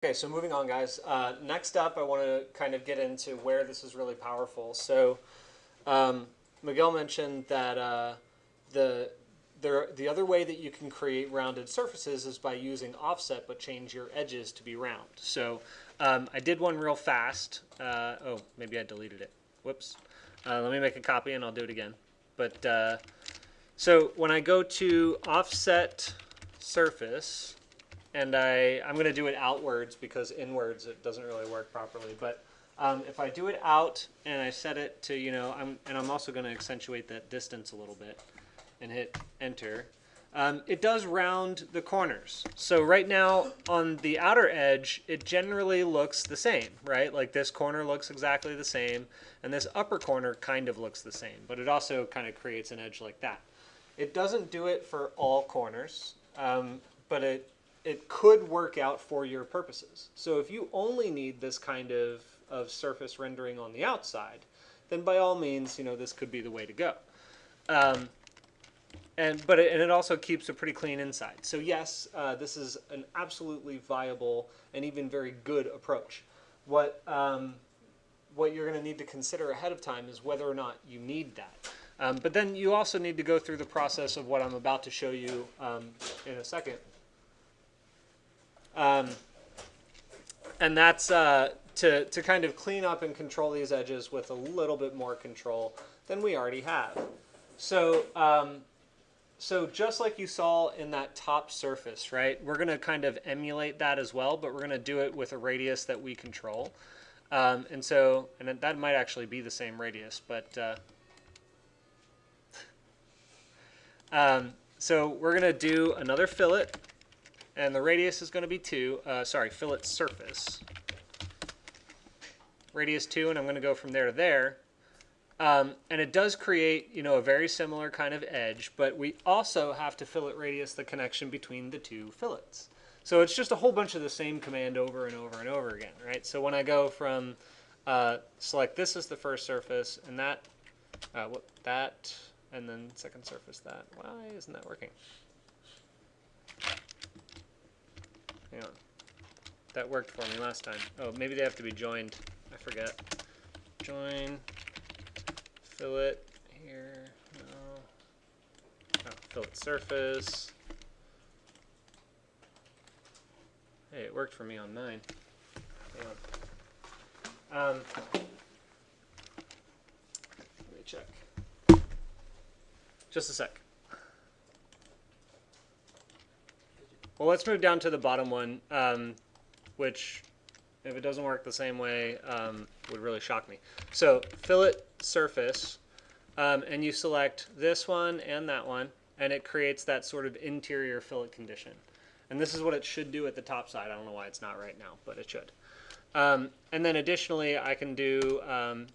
Okay, so moving on, guys. Next up, I want to kind of get into where this is really powerful. So, Miguel mentioned that the the other way that you can create rounded surfaces is by using offset, but change your edges to be round. So, I did one real fast. Oh, maybe I deleted it. Whoops. Let me make a copy and I'll do it again. But so when I go to offset surface, and I'm going to do it outwards because inwards it doesn't really work properly. But if I do it out and I set it to, I'm also going to accentuate that distance a little bit and hit enter. It does round the corners. So right now on the outer edge, it generally looks the same, right? Like this corner looks exactly the same, and this upper corner kind of looks the same, but it also kind of creates an edge like that. It doesn't do it for all corners, but it could work out for your purposes. So if you only need this kind of surface rendering on the outside, then by all means, this could be the way to go. And it also keeps a pretty clean inside. So yes, this is an absolutely viable and even very good approach. What you're going to need to consider ahead of time is whether or not you need that. But then you also need to go through the process of what I'm about to show you in a second. And that's to kind of clean up and control these edges with a little bit more control than we already have. So, so just like you saw in that top surface, right, we're going to kind of emulate that as well, but we're going to do it with a radius that we control. And that might actually be the same radius, but so we're going to do another fillet. And the radius is going to be 2. Fillet surface. Radius 2, and I'm going to go from there to there. And it does create, a very similar kind of edge, but we also have to fillet radius the connection between the two fillets. So it's just a whole bunch of the same command over and over and over again, right? So when I go from select this as the first surface, and that, and then second surface that. Why isn't that working? Hang on. That worked for me last time. Oh, maybe they have to be joined. I forget. Join. Fillet here. No. Oh, fillet surface. Hey, it worked for me on 9. Hang on. Let me check. Just a sec. Well, let's move down to the bottom one, which, if it doesn't work the same way, would really shock me. So, fillet surface, and you select this one and that one, and it creates that sort of interior fillet condition. And this is what it should do at the top side. I don't know why it's not right now, but it should. And then additionally, I can do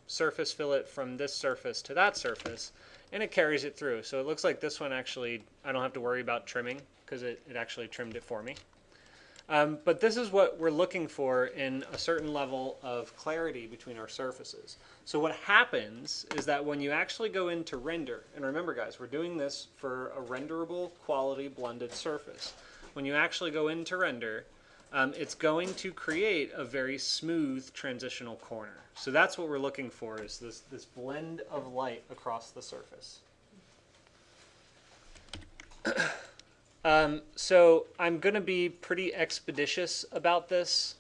surface fillet from this surface to that surface, and it carries it through. So it looks like this one actually, I don't have to worry about trimming, because it actually trimmed it for me. But this is what we're looking for in a certain level of clarity between our surfaces. So what happens is that when you actually go into render, and remember guys, we're doing this for a renderable quality blended surface. When you actually go into render, it's going to create a very smooth transitional corner. So that's what we're looking for, is this blend of light across the surface. So I'm going to be pretty expeditious about this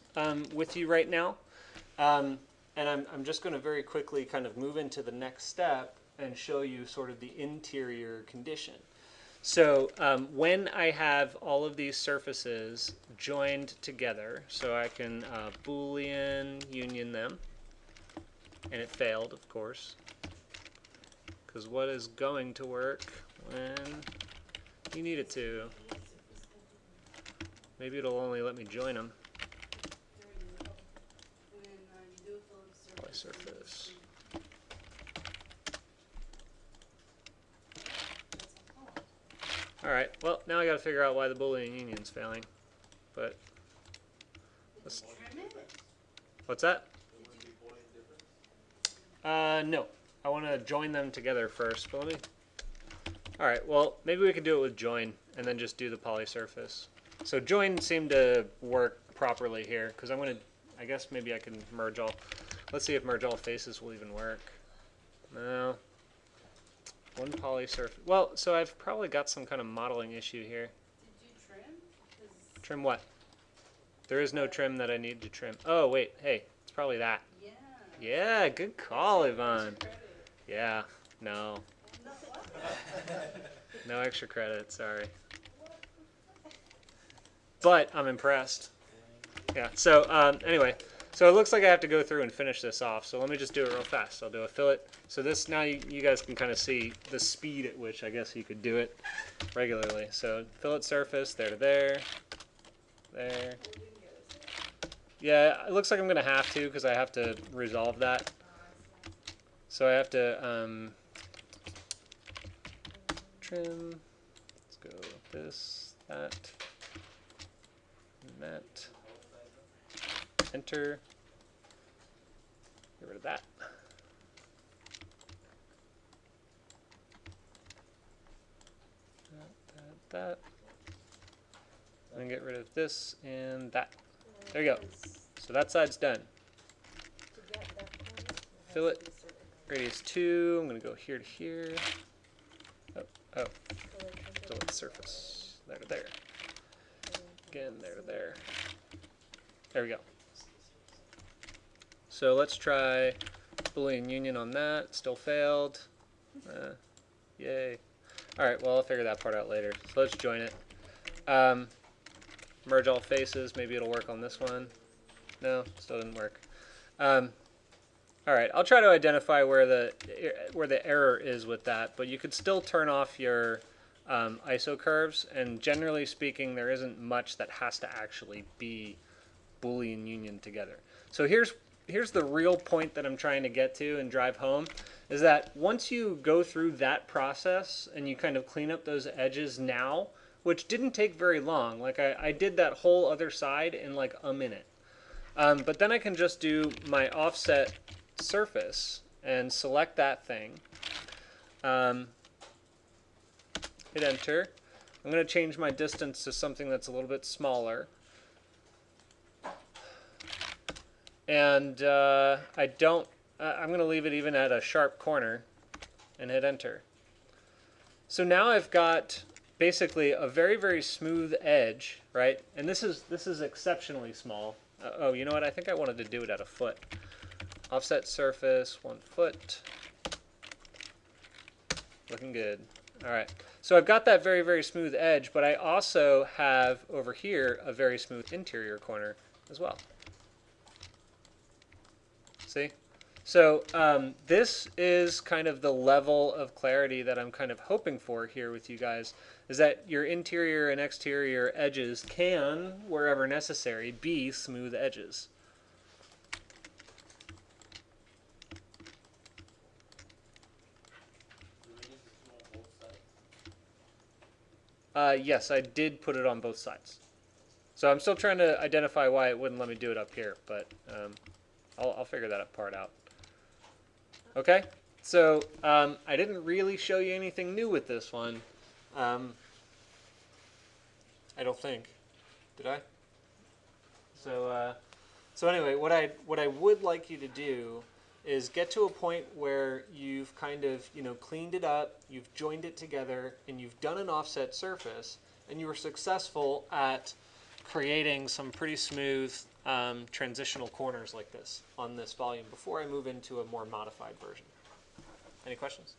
with you right now. And I'm just going to very quickly kind of move into the next step and show you sort of the interior condition. So when I have all of these surfaces joined together, so I can Boolean union them, and it failed, of course, because what is going to work when you need it to? Maybe it'll only let me join them. Poly surface. Alright, well, now I gotta figure out why the Boolean union's failing. But let's, what's that? No. I want to join them together first, but let me. Alright, well, maybe we could do it with join and then just do the poly surface. So join seemed to work properly here, because I'm going to, I guess maybe I can merge all. Let's see if merge all faces will even work. No. One poly surface. Well, so I've probably got some kind of modeling issue here. Did you trim? Trim what? There is no trim that I need to trim. Oh, wait. Hey, it's probably that. Yeah. Yeah, good call, Yvonne. Yeah, no. No extra credit, sorry. But I'm impressed. Yeah, so anyway, so it looks like I have to go through and finish this off. So let me just do it real fast. I'll do a fillet. So this, now you guys can kind of see the speed at which I guess you could do it regularly. So fillet surface, there to there, there. Yeah, it looks like I'm going to have to because I have to resolve that. So I have to trim. Let's go with this, that, and that. Enter. Get rid of that. That. And then get rid of this and that. There you go. So that side's done. Fillet. Radius 2. I'm going to go here to here. Oh. Fillet surface. There to there. Again, there to there. There we go. So let's try Boolean union on that. Still failed. Yay. Alright, well, I'll figure that part out later. So let's join it. Merge all faces. Maybe it'll work on this one. No, still didn't work. Alright, I'll try to identify where the error is with that, but you could still turn off your ISO curves, and generally speaking, there isn't much that has to actually be Boolean union together. So here's the real point that I'm trying to get to and drive home, is that once you go through that process and you kind of clean up those edges now, which didn't take very long, like I did that whole other side in like a minute. But then I can just do my offset surface and select that thing. Hit enter. I'm going to change my distance to something that's a little bit smaller. And I'm going to leave it even at a sharp corner and hit enter. So now I've got basically a very, very smooth edge, right? And this is exceptionally small. Oh, you know what? I think I wanted to do it at a foot. Offset surface, 1 foot. Looking good. All right. So I've got that very, very smooth edge, but I also have over here a very smooth interior corner as well. See? So this is kind of the level of clarity that I'm kind of hoping for here with you guys, is that your interior and exterior edges can, wherever necessary, be smooth edges. Yes, I did put it on both sides. So I'm still trying to identify why it wouldn't let me do it up here, but I'll figure that part out. Okay, so I didn't really show you anything new with this one. I don't think. Did I? So anyway, what I would like you to do is get to a point where you've kind of cleaned it up, you've joined it together, and you've done an offset surface, and you were successful at creating some pretty smooth transitional corners like this on this volume before I move into a more modified version. Any questions?